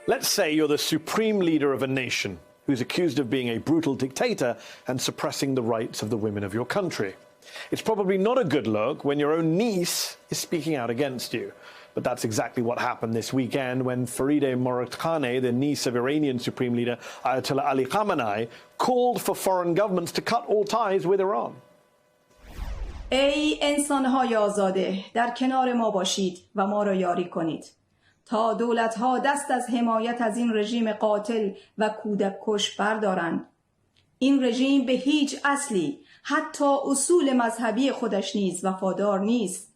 Let's say you're the supreme leader of a nation who's accused of being a brutal dictator and suppressing the rights of the women of your country. It's probably not a good look when your own niece is speaking out against you. But that's exactly what happened this weekend when Farideh Moradkhane, the niece of Iranian Supreme Leader Ayatollah Ali Khamenei, called for foreign governments to cut all ties with Iran. ای انسان‌های آزاده در کنار ما باشید و ما را یاری کنید تا دولت‌ها دست از حمایت از این رژیم قاتل و کودک کش بردارند. این رژیم به هیچ اصلی حتی اصول مذهبی خودش نیز وفادار نیست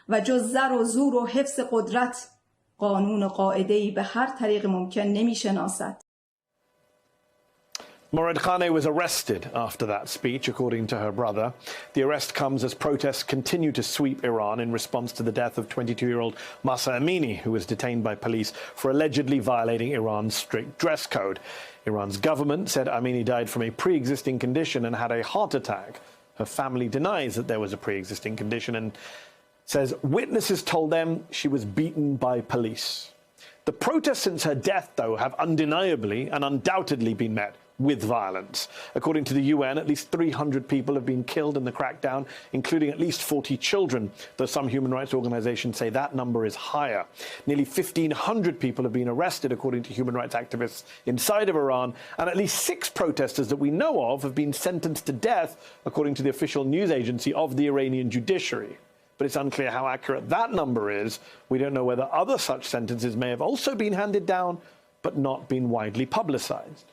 و جز زر و زور و حفظ قدرت قانون و قاعده‌ای به هر طریق ممکن نمی‌شناسد. Moradkhane was arrested after that speech, according to her brother. The arrest comes as protests continue to sweep Iran in response to the death of 22-year-old Mahsa Amini, who was detained by police for allegedly violating Iran's strict dress code. Iran's government said Amini died from a pre-existing condition and had a heart attack. Her family denies that there was a pre-existing condition and says witnesses told them she was beaten by police. The protests since her death, though, have undeniably and undoubtedly been met with violence. According to the UN, at least 300 people have been killed in the crackdown, including at least 40 children, though some human rights organizations say that number is higher. Nearly 1,500 people have been arrested, according to human rights activists inside of Iran, and at least 6 protesters that we know of have been sentenced to death, according to the official news agency of the Iranian judiciary. But it's unclear how accurate that number is. We don't know whether other such sentences may have also been handed down, but not been widely publicized.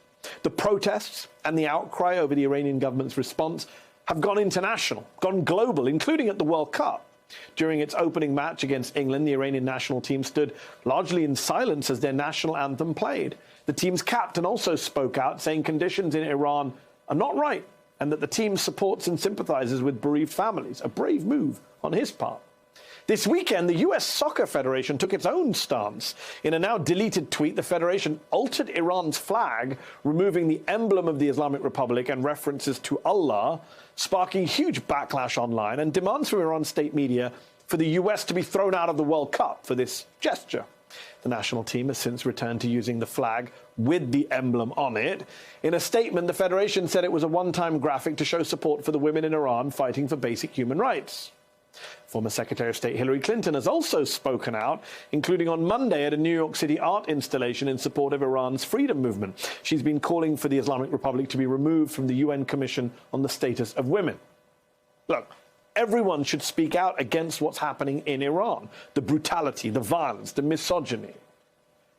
The protests and the outcry over the Iranian government's response have gone international, gone global, including at the World Cup. During its opening match against England, the Iranian national team stood largely in silence as their national anthem played. The team's captain also spoke out, saying conditions in Iran are not right and that the team supports and sympathizes with bereaved families, a brave move on his part. This weekend, the US Soccer Federation took its own stance. In a now deleted tweet, the federation altered Iran's flag, removing the emblem of the Islamic Republic and references to Allah, sparking huge backlash online and demands from Iran's state media for the US to be thrown out of the World Cup for this gesture. The national team has since returned to using the flag with the emblem on it. In a statement, the federation said it was a one-time graphic to show support for the women in Iran fighting for basic human rights. Former Secretary of State Hillary Clinton has also spoken out, including on Monday at a New York City art installation in support of Iran's freedom movement. She's been calling for the Islamic Republic to be removed from the UN Commission on the Status of Women. Look, everyone should speak out against what's happening in Iran, the brutality, the violence, the misogyny.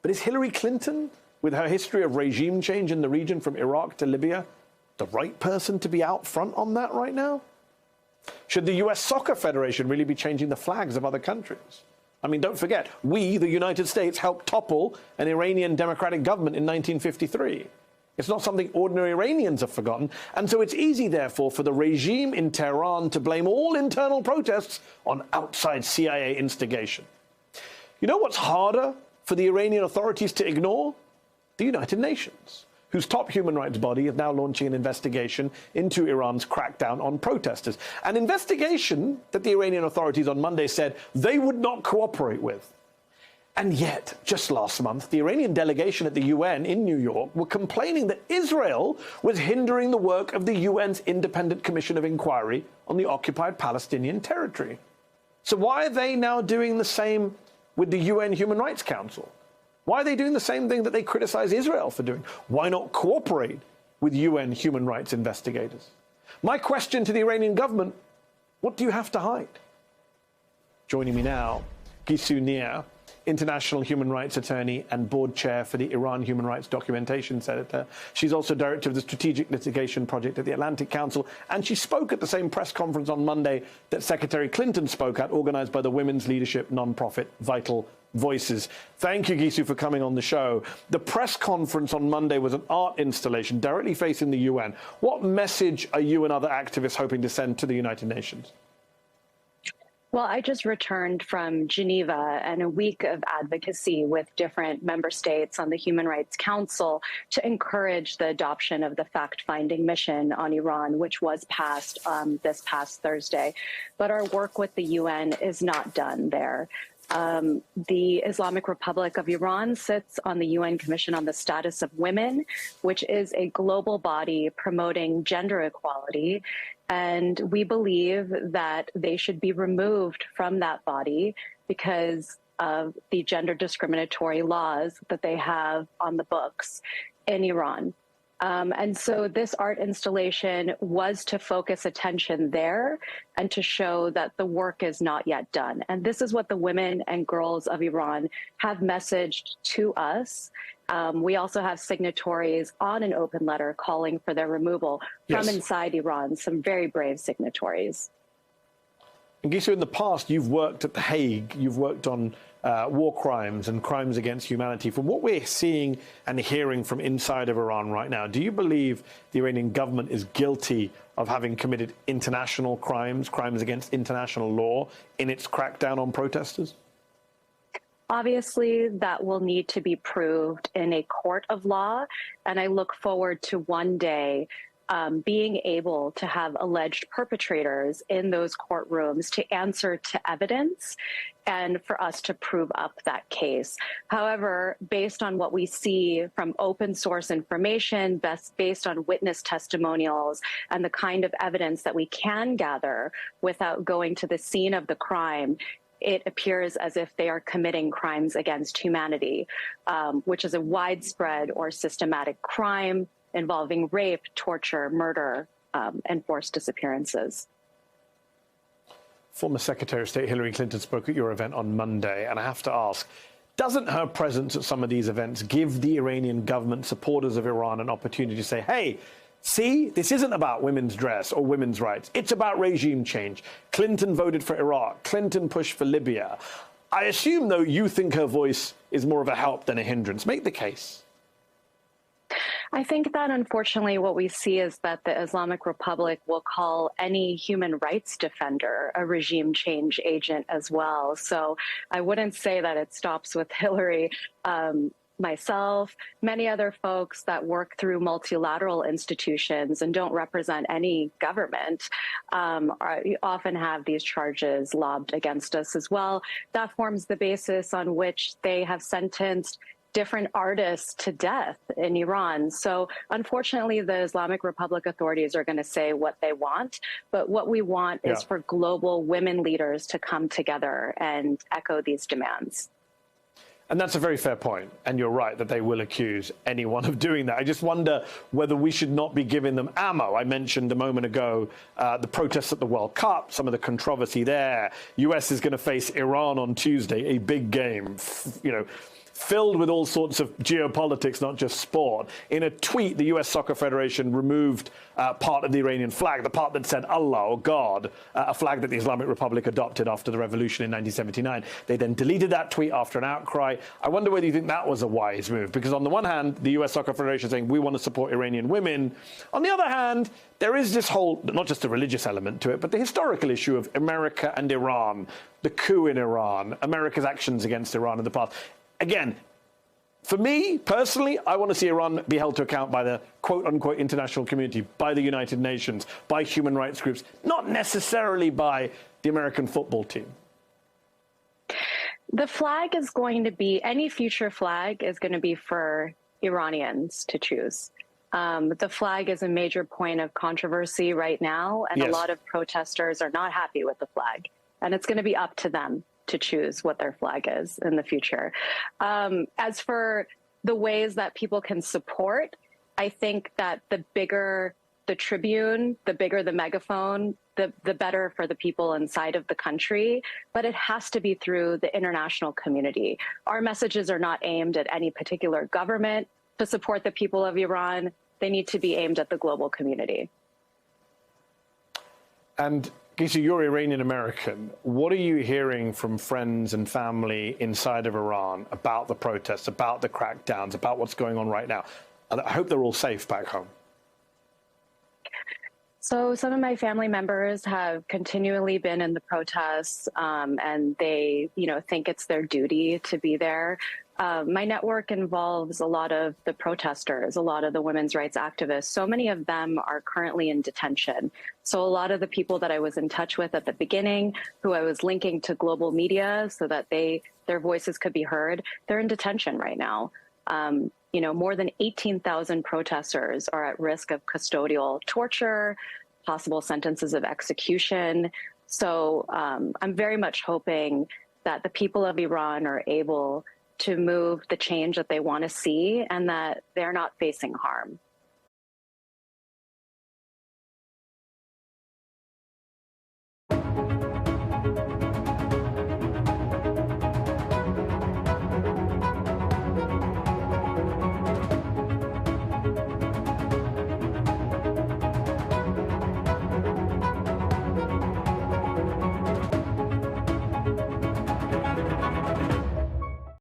But is Hillary Clinton, with her history of regime change in the region from Iraq to Libya, the right person to be out front on that right now? Should the US Soccer Federation really be changing the flags of other countries? I mean, don't forget, we, the United States, helped topple an Iranian democratic government in 1953. It's not something ordinary Iranians have forgotten, and so it's easy, therefore, for the regime in Tehran to blame all internal protests on outside CIA instigation. You know what's harder for the Iranian authorities to ignore? The United Nations, whose top human rights body is now launching an investigation into Iran's crackdown on protesters. An investigation that the Iranian authorities on Monday said they would not cooperate with. And yet, just last month, the Iranian delegation at the UN in New York were complaining that Israel was hindering the work of the UN's Independent Commission of Inquiry on the occupied Palestinian territory. So why are they now doing the same with the UN Human Rights Council? Why are they doing the same thing that they criticize Israel for doing? Why not cooperate with UN human rights investigators? My question to the Iranian government, what do you have to hide? Joining me now, Gisu Nia, international human rights attorney and board chair for the Iran Human Rights Documentation Center. She's also director of the Strategic Litigation Project at the Atlantic Council, and she spoke at the same press conference on Monday that Secretary Clinton spoke at, organized by the women's leadership nonprofit Vital Voices. Thank you, Gisu, for coming on the show. The press conference on Monday was an art installation directly facing the UN. What message are you and other activists hoping to send to the United Nations? Well, I just returned from Geneva and a week of advocacy with different member states on the Human Rights Council to encourage the adoption of the fact-finding mission on Iran, which was passed this past Thursday. But our work with the UN is not done there. The Islamic Republic of Iran sits on the UN Commission on the Status of Women, which is a global body promoting gender equality. And we believe that they should be removed from that body because of the gender discriminatory laws that they have on the books in Iran. And so this art installation was to focus attention there and to show that the work is not yet done. And this is what the women and girls of Iran have messaged to us. We also have signatories on an open letter calling for their removal from inside Iran, some very brave signatories. And Gisha, in the past, you've worked at The Hague, you've worked on war crimes and crimes against humanity. From what we're seeing and hearing from inside of Iran right now, do you believe the Iranian government is guilty of having committed international crimes, crimes against international law in its crackdown on protesters? Obviously, that will need to be proved in a court of law, and I look forward to one day being able to have alleged perpetrators in those courtrooms to answer to evidence and for us to prove up that case. However, based on what we see from open source information, based on witness testimonials and the kind of evidence that we can gather without going to the scene of the crime, it appears as if they are committing crimes against humanity, which is a widespread or systematic crime involving rape, torture, murder, and forced disappearances. Former Secretary of State Hillary Clinton spoke at your event on Monday, and I have to ask, doesn't her presence at some of these events give the Iranian government, supporters of Iran, an opportunity to say, hey, see, this isn't about women's dress or women's rights. It's about regime change. Clinton voted for Iraq. Clinton pushed for Libya. I assume, though, you think her voice is more of a help than a hindrance. Make the case. I think that, unfortunately, what we see is that the Islamic Republic will call any human rights defender a regime change agent as well. So I wouldn't say that it stops with Hillary. Myself, many other folks that work through multilateral institutions and don't represent any government often have these charges lobbed against us as well. That forms the basis on which they have sentenced different artists to death in Iran. So unfortunately, the Islamic Republic authorities are going to say what they want, but what we want is for global women leaders to come together and echo these demands. And that's a very fair point. And you're right that they will accuse anyone of doing that. I just wonder whether we should not be giving them ammo. I mentioned a moment ago the protests at the World Cup, some of the controversy there. US is going to face Iran on Tuesday, a big game, filled with all sorts of geopolitics, not just sport. In a tweet, the US Soccer Federation removed part of the Iranian flag, the part that said Allah or God, a flag that the Islamic Republic adopted after the revolution in 1979. They then deleted that tweet after an outcry. I wonder whether you think that was a wise move, because on the one hand, the US Soccer Federation is saying we want to support Iranian women. On the other hand, there is this whole, not just the religious element to it, but the historical issue of America and Iran, the coup in Iran, America's actions against Iran in the past. Again, for me, personally, I want to see Iran be held to account by the quote-unquote international community, by the United Nations, by human rights groups, not necessarily by the American football team. The flag is going to be, any future flag is going to be for Iranians to choose. The flag is a major point of controversy right now, and a lot of protesters are not happy with the flag, and it's going to be up to them to choose what their flag is in the future. As for the ways that people can support, I think that the bigger the tribune, the bigger the megaphone, the better for the people inside of the country. But it has to be through the international community. Our messages are not aimed at any particular government to support the people of Iran. They need to be aimed at the global community. And Gisha, you're Iranian American. What are you hearing from friends and family inside of Iran about the protests, about the crackdowns, about what's going on right now? And I hope they're all safe back home. So some of my family members have continually been in the protests, and they, think it's their duty to be there. My network involves a lot of the protesters, a lot of the women's rights activists. So many of them are currently in detention. So a lot of the people that I was in touch with at the beginning, who I was linking to global media so that their voices could be heard, they're in detention right now. More than 18,000 protesters are at risk of custodial torture, possible sentences of execution. So I'm very much hoping that the people of Iran are able to move the change that they want to see and that they're not facing harm.